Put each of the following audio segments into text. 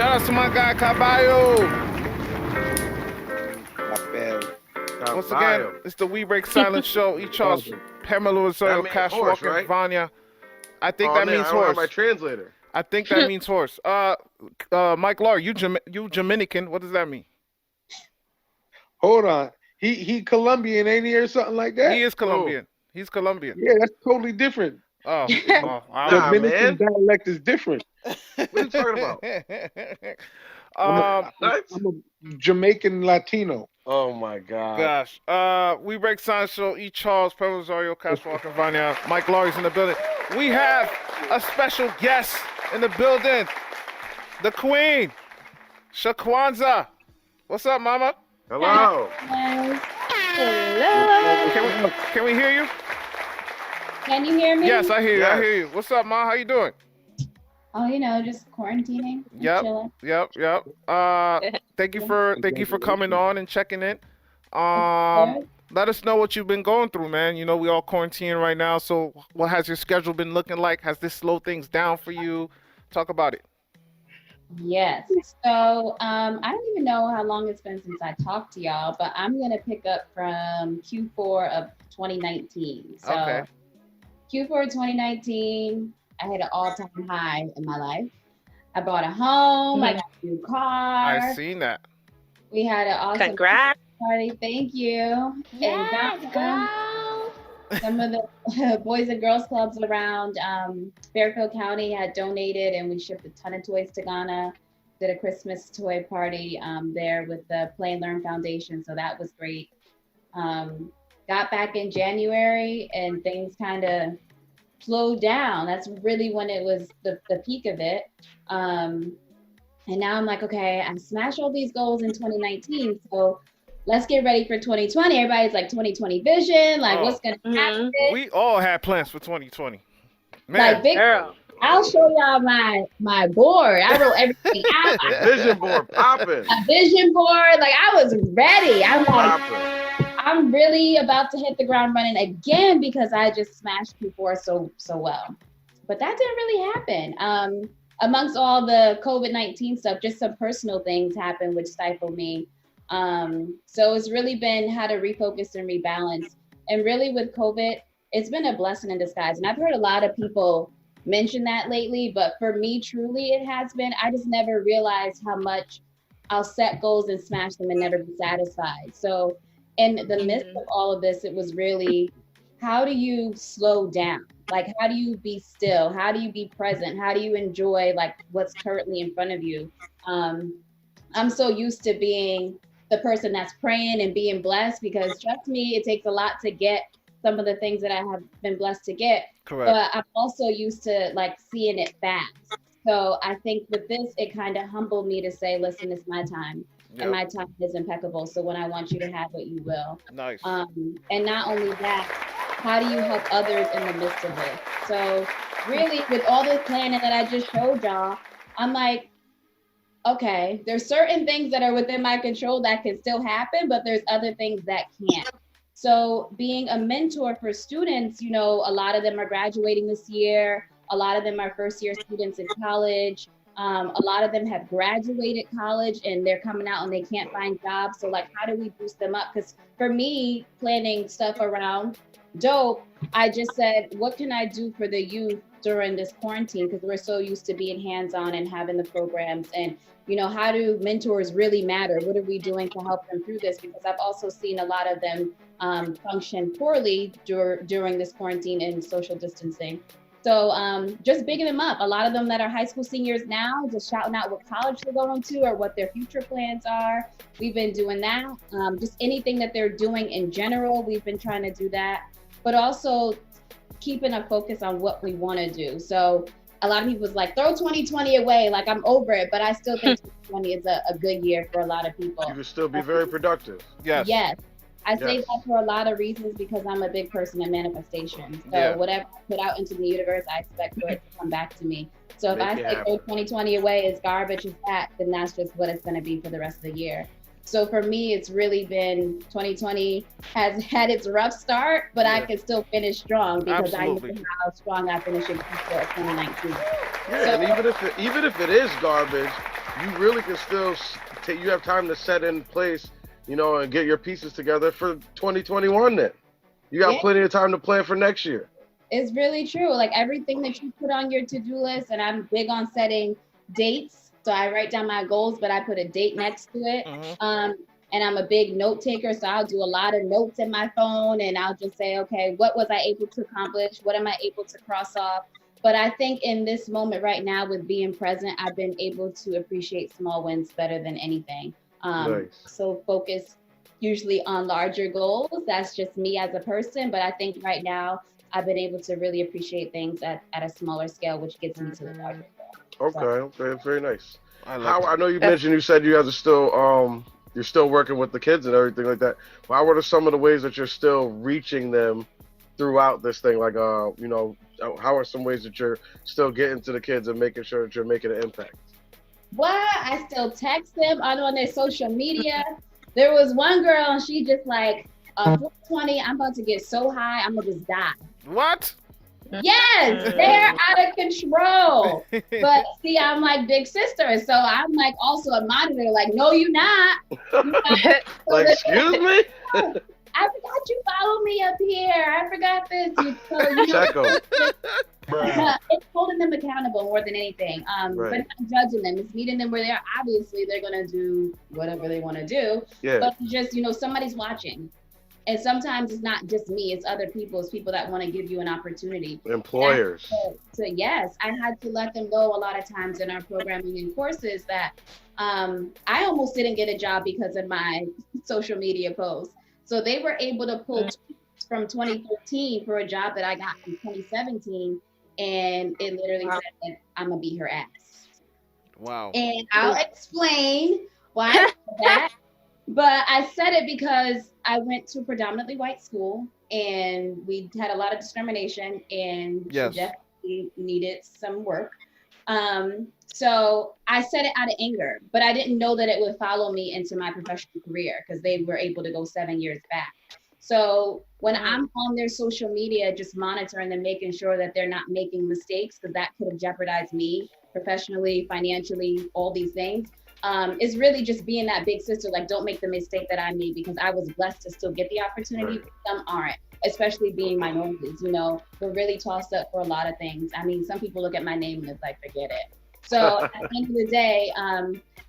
Shout out to my guy Caballo. Once again, it's the We Break Silence show. Each Charles, Pamela Osorio, Cash horse, Walker, right? Vanya. I think that means I don't have horse. my translator. I think that means horse. Mike Law, you Dominican. What does that mean? Hold on. He Colombian, ain't he, or something like that? He is Colombian. He's Colombian. Yeah, that's totally different. Oh, Dominican dialect is different. What are you talking about? I'm a Jamaican Latino. Oh my God. Gosh. We Break Silence show. E. Charles, Pamela Osorio, Cash Walker, Vanya. Mike Laurie's in the building. We have a special guest in the building. The Queen, Chaquanzha. What's up, Mama? Hello. Hello. Can we hear you? Can you hear me? Yes, I hear you. Yes. I hear you. What's up, Ma? How you doing? Oh, just quarantining. Yep. Thank you for coming on and checking in. Let us know what you've been going through, man. You know, we all quarantining right now. So what has your schedule been looking like? Has this slowed things down for you? Talk about it. Yes. So I don't even know how long it's been since I talked to y'all, but I'm gonna pick up from Q4 of 2019. So Okay. Q4 2019, I hit an all-time high in my life. I bought a home. I got a new car. I seen that. We had an awesome Congrats. party. Thank you. Yes, And girl. some of the Boys and Girls Clubs around Fairfield County had donated, and we shipped a ton of toys to Ghana. Did a Christmas toy party there with the Play and Learn Foundation, so that was great. Got back in January, and things kind of slowed down. That's really when it was the peak of it. And now I'm like, okay, I smashed all these goals in 2019, so let's get ready for 2020. Everybody's like 2020 vision, like what's gonna happen? We all had plans for 2020. Man, Like big Girl. I'll show y'all my board. I wrote everything out. Vision board popping. A vision board. Like I was ready. I'm like, Popping. I'm really about to hit the ground running again because I just smashed Q4 so well. But that didn't really happen. Amongst all the COVID-19 stuff, just some personal things happened which stifled me. So it's really been how to refocus and rebalance. And really with COVID, it's been a blessing in disguise. And I've heard a lot of people mention that lately, but for me, truly, it has been. I just never realized how much I'll set goals and smash them and never be satisfied. So in the midst of all of this, it was really, how do you slow down? Like, how do you be still? How do you be present? How do you enjoy like what's currently in front of you? I'm so used to being the person that's praying and being blessed, because trust me, it takes a lot to get some of the things that I have been blessed to get. correct. But I'm also used to like seeing it fast. So I think with this, it kind of humbled me to say, listen, it's my time. And my time is impeccable. So when I want you to have it, you will. Nice. And not only that, how do you help others in the midst of it? So really, with all this planning that I just showed y'all, I'm like, okay, there's certain things that are within my control that can still happen, but there's other things that can't. So being a mentor for students, you know, a lot of them are graduating this year. A lot of them are first year students in college. A lot of them have graduated college and they're coming out and they can't find jobs. So like, how do we boost them up? Because for me, planning stuff around dope, I just said, what can I do for the youth during this quarantine? Because we're so used to being hands-on and having the programs. And, you know, how do mentors really matter? What are we doing to help them through this? Because I've also seen a lot of them function poorly during this quarantine and social distancing. So just bigging them up. A lot of them that are high school seniors now, just shouting out what college they're going to or what their future plans are. We've been doing that. Just anything that they're doing in general, we've been trying to do that. But also keeping a focus on what we want to do. So a lot of people was like, throw 2020 away. Like, I'm over it. But I still think 2020 is a good year for a lot of people. You can still be very productive. Yes. Yes. I say Yes. that for a lot of reasons because I'm a big person in manifestation. So whatever I put out into the universe, I expect for it to come back to me. So if I say throw 2020 away, it's garbage, it's that, then that's just what it's going to be for the rest of the year. So for me, it's really been 2020 has had its rough start, but I can still finish strong because Absolutely. I know how strong I finished in Q4 of 2019. Yeah, and even if it is garbage, you really can still you have time to set in place, and get your pieces together for 2021. Then you got plenty of time to plan for next year. It's really true. Like everything that you put on your to-do list, and I'm big on setting dates. So I write down my goals, but I put a date next to it. And I'm a big note taker, so I'll do a lot of notes in my phone, and I'll just say, okay, what was I able to accomplish? What am I able to cross off? But I think in this moment right now with being present, I've been able to appreciate small wins better than anything. Nice. So focus usually on larger goals. That's just me as a person. But I think right now I've been able to really appreciate things at a smaller scale, which gets me to the larger scale. Okay, very nice. I know you mentioned, you said you guys are still you're still working with the kids and everything like that. Well, what are some of the ways that you're still reaching them throughout this thing? Like, how are some ways that you're still getting to the kids and making sure that you're making an impact? Well, I still text them. I'm on their social media. There was one girl, and she just like, 420, I'm about to get so high, I'm gonna just die. What? Yes, they're out of control. But see, I'm like big sister, so I'm like also a monitor. Like, no, you're not. Like, excuse me? I forgot you follow me up here. I forgot this. Checo. It's holding them accountable more than anything. But not judging them. It's meeting them where they are. Obviously, they're gonna do whatever they want to do. Yeah. But just somebody's watching. And sometimes it's not just me, it's other people. It's people that want to give you an opportunity. Employers. So yes, I had to let them know a lot of times in our programming and courses that I almost didn't get a job because of my social media posts. So they were able to pull tweets from 2013 for a job that I got in 2017. And it literally said, I'm going to beat her ass. Wow. And I'll explain why I said that. But I said it because I went to a predominantly white school and we had a lot of discrimination and she definitely needed some work. So I said it out of anger, but I didn't know that it would follow me into my professional career because they were able to go 7 years back. So when I'm on their social media, just monitoring them, making sure that they're not making mistakes because that could have jeopardized me professionally, financially, all these things. Is really just being that big sister, like don't make the mistake that I made because I was blessed to still get the opportunity, but some aren't, especially being minorities, we're really tossed up for a lot of things. I mean, some people look at my name and it's like, forget it. So at the end of the day,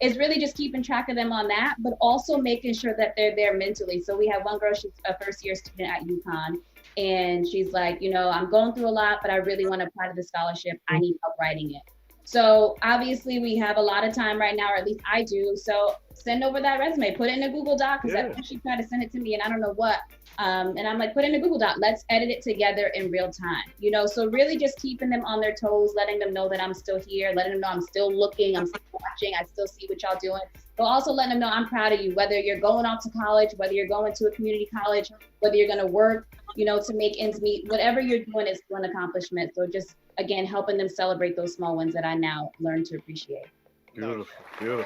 it's really just keeping track of them on that, but also making sure that they're there mentally. So we have one girl, she's a first year student at UConn, and she's like, I'm going through a lot, but I really want to apply to the scholarship. I need help writing it. So obviously we have a lot of time right now, or at least I do. So send over that resume, put it in a Google Doc, because I think she tried to send it to me and I don't know what. And I'm like, put it in a Google Doc, let's edit it together in real time. So really just keeping them on their toes, letting them know that I'm still here, letting them know I'm still looking, I'm still watching, I still see what y'all doing. But also letting them know I'm proud of you, whether you're going off to college, whether you're going to a community college, whether you're gonna work, to make ends meet, whatever you're doing is still an accomplishment. So just, again, helping them celebrate those small wins that I now learn to appreciate. Beautiful. You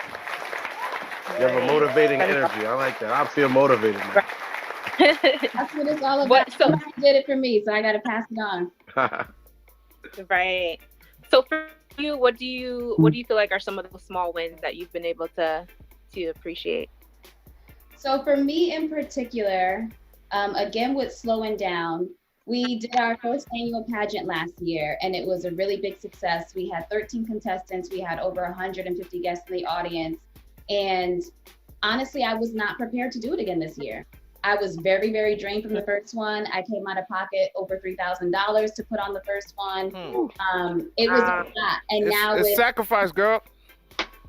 have a motivating energy. I like that. I feel motivated now. That's what it's all about. Somebody did it for me, so I got to pass it on. Right. So for you, what do you feel like are some of the small wins that you've been able to appreciate? So for me in particular, again with slowing down, we did our first annual pageant last year, and it was a really big success. We had 13 contestants. We had over 150 guests in the audience. And honestly, I was not prepared to do it again this year. I was very, very drained from the first one. I came out of pocket over $3,000 to put on the first one. It was a lot. And now it's sacrifice, girl.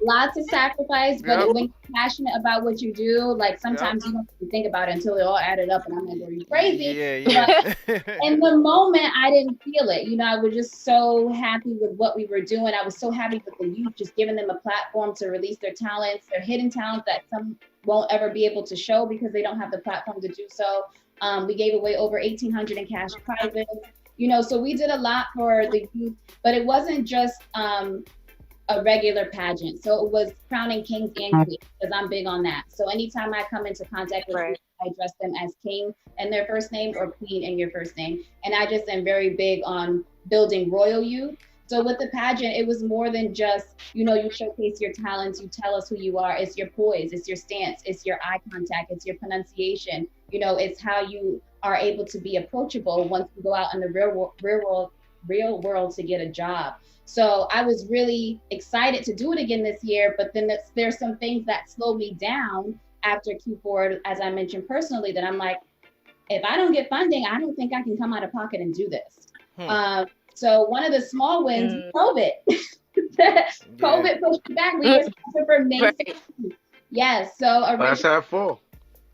Lots of sacrifice, but when you're passionate about what you do, like sometimes you don't even think about it until it all added up and I'm like, are you crazy? Yeah. But in the moment, I didn't feel it. I was just so happy with what we were doing. I was so happy with the youth, just giving them a platform to release their talents, their hidden talents that some won't ever be able to show because they don't have the platform to do so. We gave away over 1,800 in cash prizes, so we did a lot for the youth, but it wasn't just, a regular pageant. So it was crowning kings and queens because I'm big on that. So anytime I come into contact with people, I address them as king and their first name or queen and your first name. And I just am very big on building royal youth. So with the pageant, it was more than just, you know, you showcase your talents, you tell us who you are. It's your poise, it's your stance, it's your eye contact, it's your pronunciation. You know, it's how you are able to be approachable once you go out in the real world to get a job. So I was really excited to do it again this year, but then there's some things that slowed me down after Q4, as I mentioned personally, that I'm like, if I don't get funding, I don't think I can come out of pocket and do this. So one of the small wins, COVID. COVID pushed it back. We were scheduled for May 16th. Yes, so Last half full.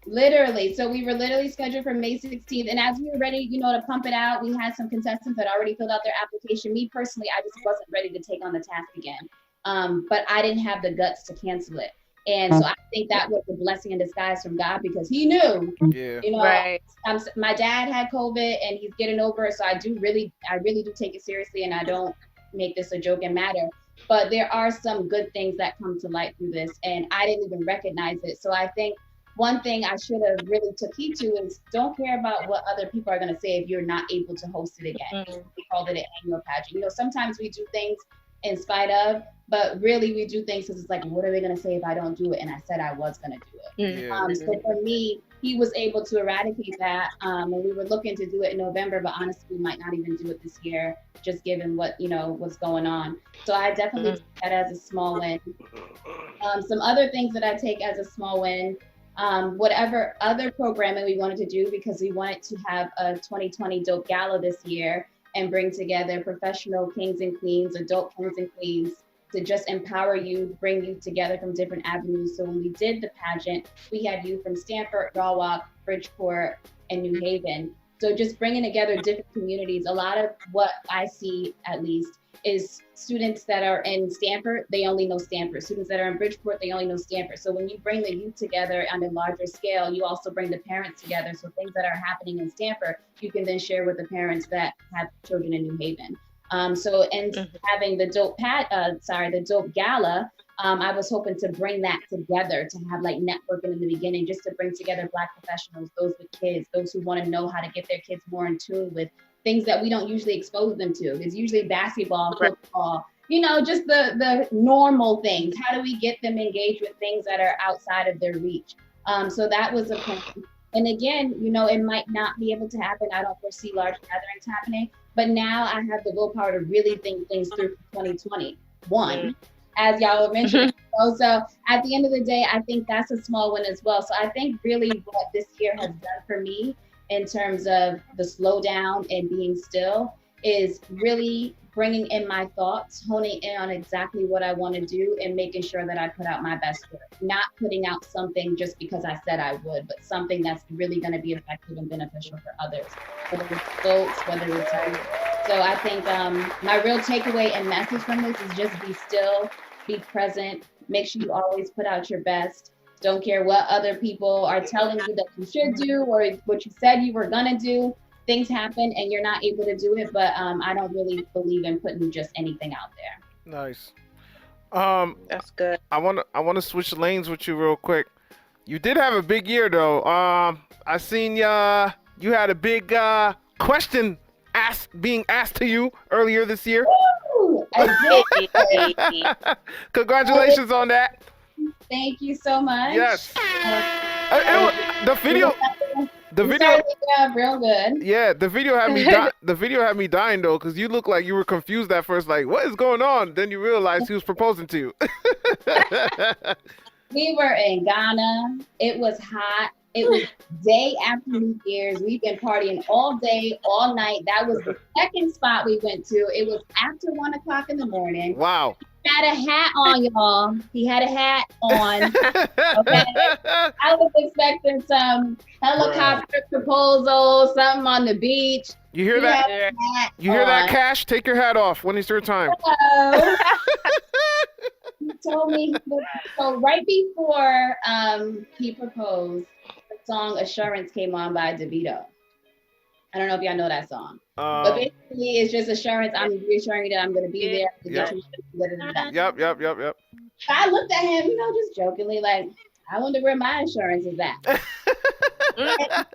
literally. So we were literally scheduled for May 16th. And as we were ready, you know, to pump it out, we had some contestants that already filled out their application. Me personally, I just wasn't ready to take on the task again. But I didn't have the guts to cancel it. And so I think that was a blessing in disguise from God, because he knew, you know, my dad had COVID and he's getting over it. So I really do take it seriously, and I don't make this a joke and matter. But there are some good things that come to light through this, and I didn't even recognize it. So I think one thing I should have really took heed to is don't care about what other people are going to say if you're not able to host it again. We called it an annual pageant. You know, sometimes we do things in spite of, but really we do things because it's like, what are they going to say if I don't do it? And I said I was going to do it. So for me, he was able to eradicate that. And we were looking to do it in November, but honestly, we might not even do it this year, just given what, you know, what's going on. So I definitely take that as a small win. Some other things that I take as a small win, whatever other programming we wanted to do, because we wanted to have a 2020 Dope Gala this year and bring together professional kings and queens, adult kings and queens, to just empower you, bring you together from different avenues. So when we did the pageant, we had you from Stanford, Norwalk, Bridgeport, and New Haven. So just bringing together different communities. A lot of what I see, at least, is students that are in Stanford, they only know Stanford. Students that are in Bridgeport, they only know Stanford. So when you bring the youth together on a larger scale, you also bring the parents together. So things that are happening in Stanford, you can then share with the parents that have children in New Haven. Having the Dope Gala, I was hoping to bring that together, to have like networking in the beginning, just to bring together Black professionals, those with kids, those who want to know how to get their kids more in tune with things that we don't usually expose them to. It's usually basketball, football, you know, just the normal things. How do we get them engaged with things that are outside of their reach? So that was a plan. And again, you know, it might not be able to happen. I don't foresee large gatherings happening, but now I have the willpower to really think things through for 2021, as y'all mentioned. So at the end of the day, I think that's a small one as well. So I think really what this year has done for me in terms of the slowdown and being still is really bringing in my thoughts, honing in on exactly what I want to do, and making sure that I put out my best work. Not putting out something just because I said I would, but something that's really going to be effective and beneficial for others, whether it's folks, whether it's others. So I think my real takeaway and message from this is just be still, be present, make sure you always put out your best. Don't care what other people are telling you that you should do or what you said you were gonna do. Things happen and you're not able to do it, but I don't really believe in putting just anything out there. Nice. That's good. I wanna switch lanes with you real quick. You did have a big year though. I seen you had a big question being asked to you earlier this year. Woo! I did. Congratulations on that. Thank you so much. Yes. The video real good. Yeah, the video had me dying though, because you look like you were confused at first, like what is going on? Then you realized he was proposing to you. We were in Ghana. It was hot. It was day after New Year's. We've been partying all day, all night. That was the second spot we went to. It was after 1 o'clock in the morning. Wow. He had a hat on, y'all. He had a hat on. Okay. I was expecting some helicopter proposal, something on the beach. You hear that? You hear that, Cash? Take your hat off when it's your time. Hello. He told me, so right before he proposed, the song Assurance came on by DeVito. I don't know if y'all know that song. But basically, it's just assurance. I'm reassuring you that I'm going to be there. Yep. Yep. I looked at him, you know, just jokingly, like, I wonder where my insurance is at.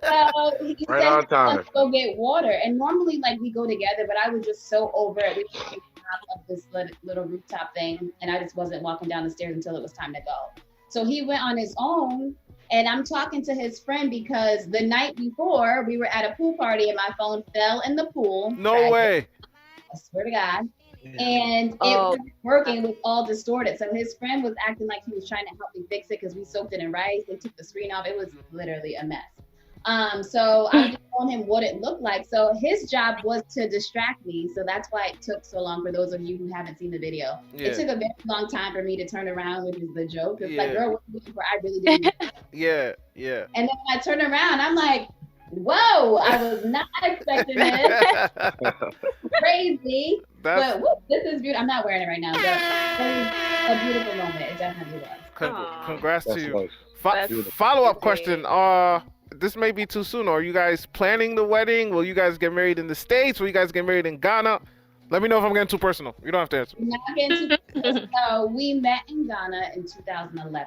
So he Right said, on time. let's go get water. And normally, like, we go together, but I was just so over it. We were on top of this little rooftop thing, and I just wasn't walking down the stairs until it was time to go. So he went on his own, and I'm talking to his friend because the night before we were at a pool party and my phone fell in the pool. No way. I swear to God. And it wasn't working, it was all distorted. So his friend was acting like he was trying to help me fix it because we soaked it in rice. They took the screen off. It was literally a mess. So I just told him what it looked like. So his job was to distract me. So that's why it took so long for those of you who haven't seen the video. Yeah. It took a very long time for me to turn around, which is the joke. It's Yeah. like, girl, what are you looking for? I really didn't. Yeah, yeah. And then when I turn around, I'm like, whoa, I was not expecting this. Crazy. But whoop, this is beautiful. I'm not wearing it right now. But it was a beautiful moment. It definitely was. Congrats to That's you. nice. Follow-up question. This may be too soon. Are you guys planning the wedding? Will you guys get married in the States? Will you guys get married in Ghana? Let me know if I'm getting too personal. You don't have to answer. Not getting too personal. So we met in Ghana in 2011.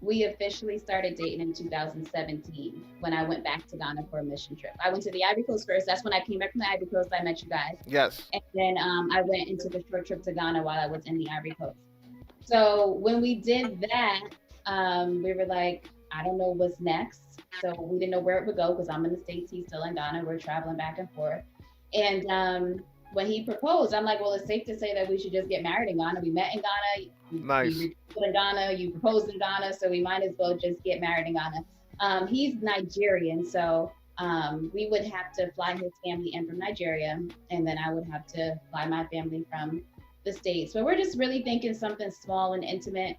We officially started dating in 2017 when I went back to Ghana for a mission trip. I went to the Ivory Coast first. That's when I came back from the Ivory Coast. I met you guys. Yes. And then I went into the short trip to Ghana while I was in the Ivory Coast. So when we did that, we were like, I don't know what's next. So we didn't know where it would go because I'm in the States, he's still in Ghana. We're traveling back and forth. And when he proposed, I'm like, well, it's safe to say that we should just get married in Ghana. We met in Ghana. Nice. You in Ghana, you proposed in Ghana, so we might as well just get married in Ghana. He's Nigerian, so we would have to fly his family in from Nigeria, and then I would have to fly my family from the States. But we're just really thinking something small and intimate.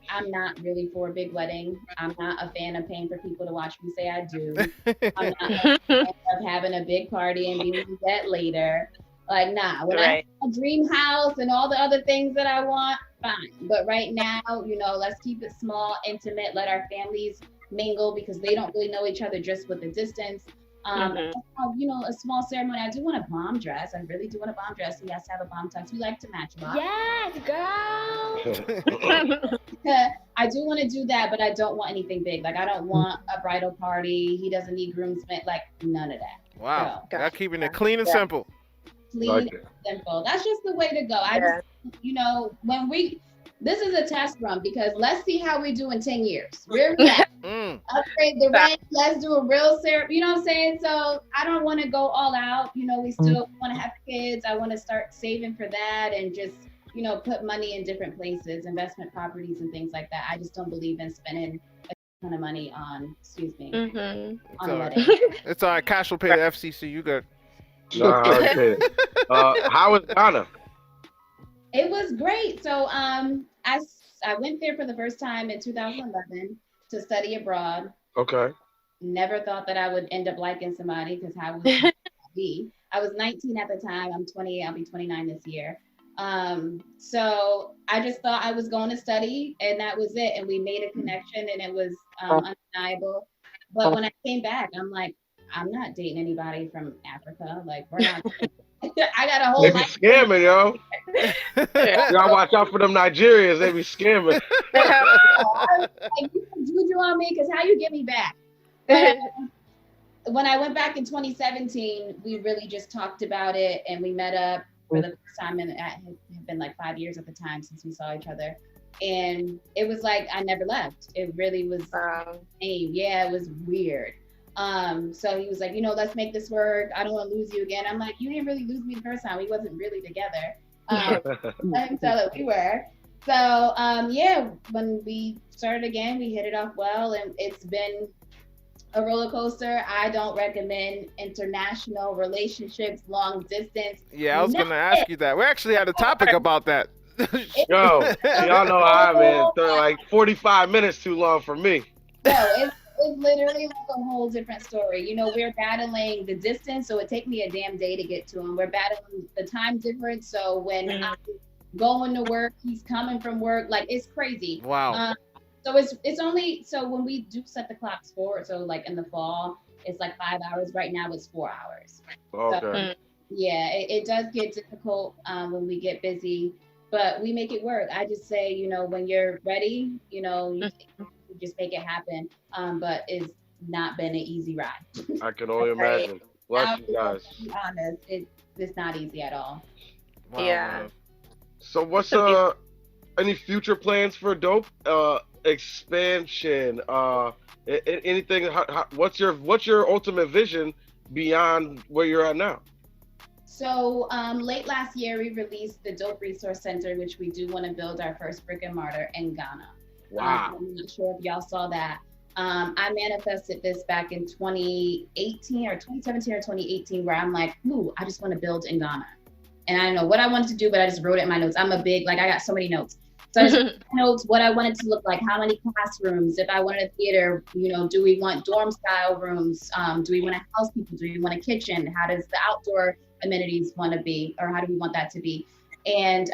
I'm not really for a big wedding. I'm not a fan of paying for people to watch me say I do. I'm not a fan of having a big party and being that later. Like, nah, when I have a dream house and all the other things that I want, fine. But right now, let's keep it small, intimate, let our families mingle because they don't really know each other just with the distance. A small ceremony. I do want a bomb dress. I really do want a bomb dress. He has to have a bomb tux. We like to match a lot. Yes, girl. I do want to do that, but I don't want anything big. Like, I don't want a bridal party. He doesn't need groomsmen. Like, none of that. Wow. Y'all keeping it clean and simple. Clean and simple. That's just the way to go. I just, this is a test run because let's see how we do in 10 years. Where we at? Upgrade the rent. Let's do a real ceremony. You know what I'm saying? So I don't want to go all out. We still want to have kids. I want to start saving for that and just, put money in different places, investment properties and things like that. I just don't believe in spending a ton of money on, on a wedding. It's all right. Cash will pay the FCC. You good. How was Ghana? It was great. So I went there for the first time in 2011 to study abroad. Okay. Never thought that I would end up liking somebody because how would I be? I was 19 at the time. I'm 28. I'll be 29 this year. So I just thought I was going to study and that was it. And we made a connection and it was undeniable. But when I came back, I'm like, I'm not dating anybody from Africa. Like, we're not. I got a whole. They be scamming, yo. Y'all watch out for them Nigerians. They be scamming. Like, you can juju on me because how you get me back? But when I went back in 2017, we really just talked about it and we met up for the first time. And it had been like 5 years at the time since we saw each other. And it was like I never left. It really was. Yeah, it was weird. So he was like, let's make this work. I don't want to lose you again. I'm like, you didn't really lose me the first time. We wasn't really together. Let him tell it we were. So when we started again, we hit it off well, and it's been a roller coaster. I don't recommend international relationships, long distance. Yeah, I was gonna ask you that. We actually had a topic about that. Yo, y'all know I'm in. Like 45 minutes too long for me. No, it's literally like a whole different story. We're battling the distance, so it takes me a damn day to get to him. We're battling the time difference, so when I'm going to work, he's coming from work. Like, it's crazy. Wow. So it's only, so when we do set the clocks forward, so like in the fall, it's like 5 hours. Right now it's 4 hours. Okay. So, yeah, it does get difficult when we get busy, but we make it work. I just say, when you're ready, you just make it happen. But it's not been an easy ride. I can only imagine. Bless you guys. To be honest, it's not easy at all. Wow, Yeah. man. So what's any future plans for Dope? Expansion? Anything? What's your ultimate vision beyond where you're at now? So late last year, we released the Dope Resource Center, which we do want to build our first brick and mortar in Ghana. Wow. I'm not sure if y'all saw that. I manifested this back in 2018 or 2017 or 2018, where I'm like, ooh, I just want to build in Ghana. And I don't know what I wanted to do, but I just wrote it in my notes. I'm a big, like, I got so many notes. So I just wrote notes, what I wanted to look like, how many classrooms, if I wanted a theater, you know, do we want dorm style rooms? Do we want to house people? Do we want a kitchen? How does the outdoor amenities want to be, or how do we want that to be? And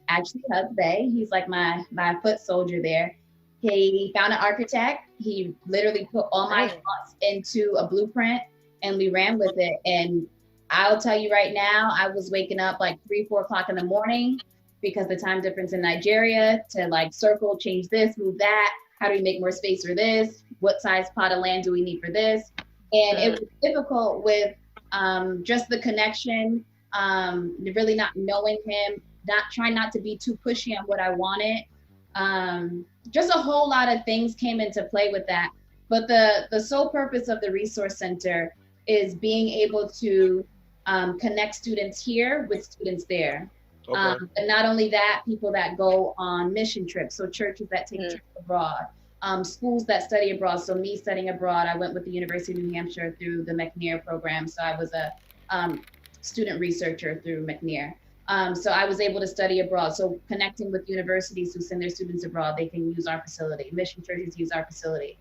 actually, Husband, he's like my foot soldier there. He found an architect. He literally put all my thoughts into a blueprint, and we ran with it. And I'll tell you right now, I was waking up like 3-4 o'clock in the morning because the time difference in Nigeria to like circle, change this, move that. How do we make more space for this? What size plot of land do we need for this? And it was difficult with just the connection, really not knowing him, not trying not to be too pushy on what I wanted. Just a whole lot of things came into play with that. But the sole purpose of the Resource Center is being able to connect students here with students there. Okay. And not only that, people that go on mission trips, so churches that take trips abroad, schools that study abroad. So me studying abroad, I went with the University of New Hampshire through the McNair program. So I was a student researcher through McNair. So I was able to study abroad. So connecting with universities who send their students abroad, they can use our facility. Mission churches use our facility.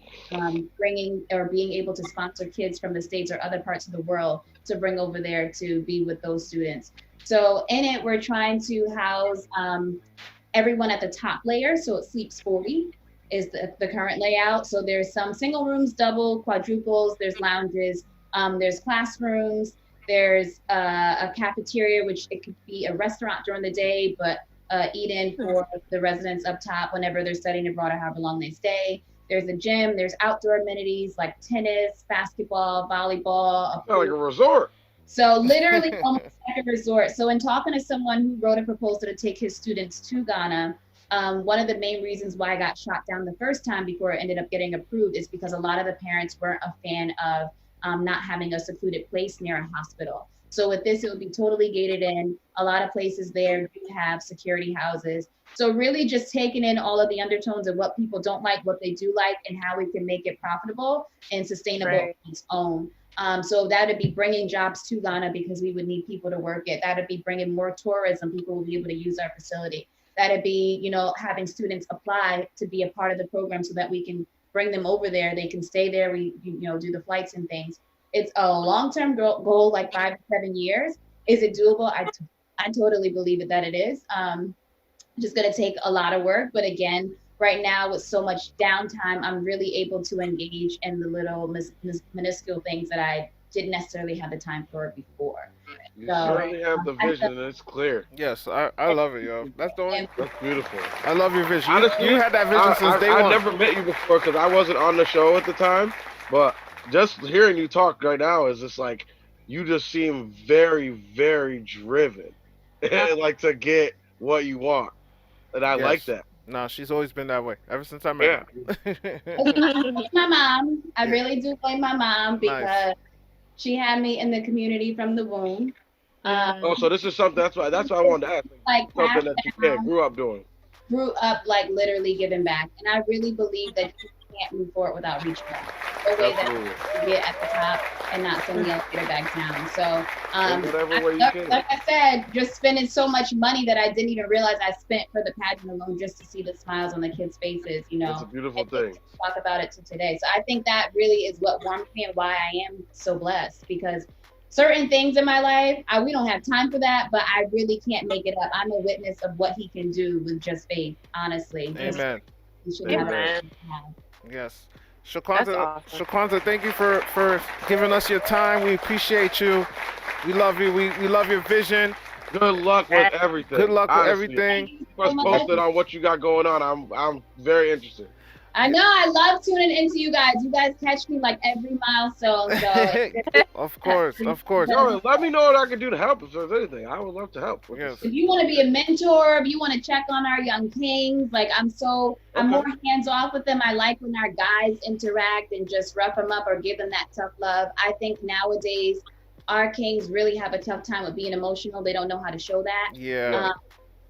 Bringing or being able to sponsor kids from the States or other parts of the world to bring over there to be with those students. So in it, we're trying to house everyone at the top layer. So it sleeps 40 is the current layout. So there's some single rooms, double, quadruples, there's lounges, there's classrooms, there's a cafeteria, which it could be a restaurant during the day, but eat-in for the residents up top whenever they're studying abroad or however long they stay. There's a gym, there's outdoor amenities like tennis, basketball, volleyball. Sound like a resort. So literally almost like a resort. So in talking to someone who wrote a proposal to take his students to Ghana, one of the main reasons why I got shot down the first time before it ended up getting approved is because a lot of the parents weren't a fan of not having a secluded place near a hospital. So with this, it would be totally gated in. A lot of places there do have security houses. So really just taking in all of the undertones of what people don't like, what they do like, and how we can make it profitable and sustainable on its own. So that would be bringing jobs to Ghana because we would need people to work it. That would be bringing more tourism. People will be able to use our facility. That would be, you know, having students apply to be a part of the program so that we can bring them over there. They can stay there. We, you know, do the flights and things. It's a long-term goal, like 5 to 7 years. Is it doable? I totally believe that it is. Just going to take a lot of work. But again, right now with so much downtime, I'm really able to engage in the little minuscule things that I didn't necessarily have the time for before. You So, certainly have the vision, and it's clear. Yes, I love it, yo. That's the only. That's beautiful. I love your vision. Honestly, You had that vision since day I one. never met you before because I wasn't on the show at the time, but just hearing you talk right now is just like you just seem very, very driven, like to get what you want, and I like that. No, she's always been that way ever since I met her. I blame my mom. I really do blame my mom because she had me in the community from the womb. So this is something that's why I wanted to ask. Like Something that you grew up doing. Grew up like literally giving back, and I really believe that you can't move forward without reaching back. No way that you get at the top and not sending the elevator back down. So like I said, just spending so much money that I didn't even realize I spent for the pageant alone just to see the smiles on the kids' faces, you know. It's a beautiful thing. Talk about it to today. So I think that really is what warms me and why I am so blessed, because certain things in my life, we don't have time for that, but I really can't make it up. I'm a witness of what he can do with just faith, honestly. Amen. Amen. Yes. Chaquanzha, thank you for giving us your time. We appreciate you. We love you. We love your vision. Good luck with everything. Good luck with Honestly, everything. Just posted on what you got going on. I'm very interested. I know. I love tuning into you guys. You guys catch me like every milestone. So Of course, of course. Yo, let me know what I can do to help if there's anything. I would love to help. Yes. if you want to be a mentor, if you want to check on our young kings, like I'm more hands off with them. I like when our guys interact and just rough them up or give them that tough love. I think nowadays our kings really have a tough time with being emotional. They don't know how to show that. Yeah.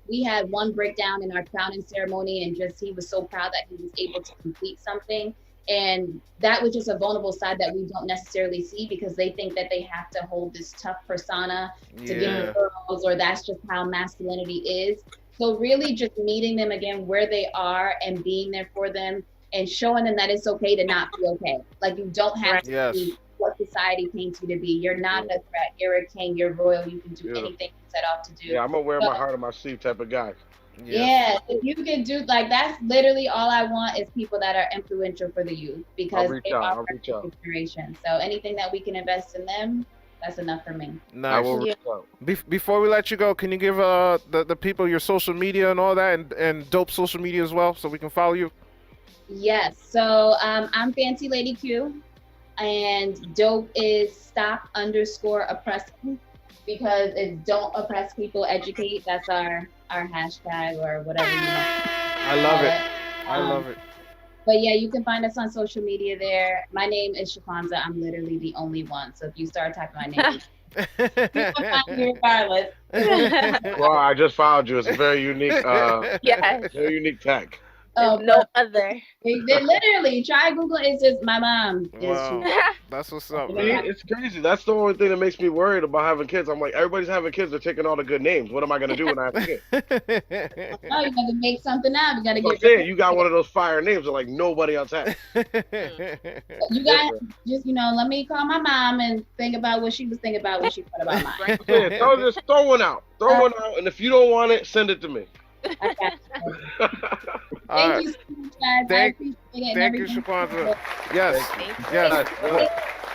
We had one breakdown in our crowning ceremony, and just he was so proud that he was able to complete something. And that was just a vulnerable side that we don't necessarily see because they think that they have to hold this tough persona to get girls, or that's just how masculinity is. So really just meeting them again where they are and being there for them and showing them that it's okay to not be okay. Like you don't have to be what society paints you to be. You're not a threat. You're a king. You're royal. You can do anything you set off to do. Yeah, I'm gonna wear my heart on my sleeve type of guy. Yeah, if you can do like that's literally all I want is people that are influential for the youth because they are our generation. So anything that we can invest in them, that's enough for me. Nice. I will reach out. Before we let you go, can you give the people your social media and all that, and dope social media as well, so we can follow you? Yes. So I'm Fancy Lady Q, and dope is stop_oppressing because it's don't oppress people, educate. That's our hashtag or whatever you want. I love it. I love it. But yeah, you can find us on social media there. My name is Chaquanzha. I'm literally the only one. So if you start typing my name, you can find me regardless. Well, I just found you. It's a very unique, very unique tag. Oh, no other. They literally try Google. It's just my mom. Wow. That's what's up, See, man. it's crazy. That's the only thing that makes me worried about having kids. I'm like, everybody's having kids. They're taking all the good names. What am I gonna do when I have a kid? Oh, you gotta make something up. You gotta So get. you got one of those fire names that like nobody else has. You got just let me call my mom and think about what she was thinking about when she thought about mine. Yeah, just throw one out. Throw one out, and if you don't want it, send it to me. Thank you so much, guys. I appreciate it. Thank you, Chaquanzha. Yes. Yes.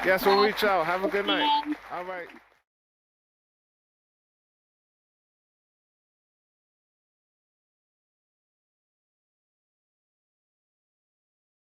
Yes, we'll reach out. Have a good night. All right.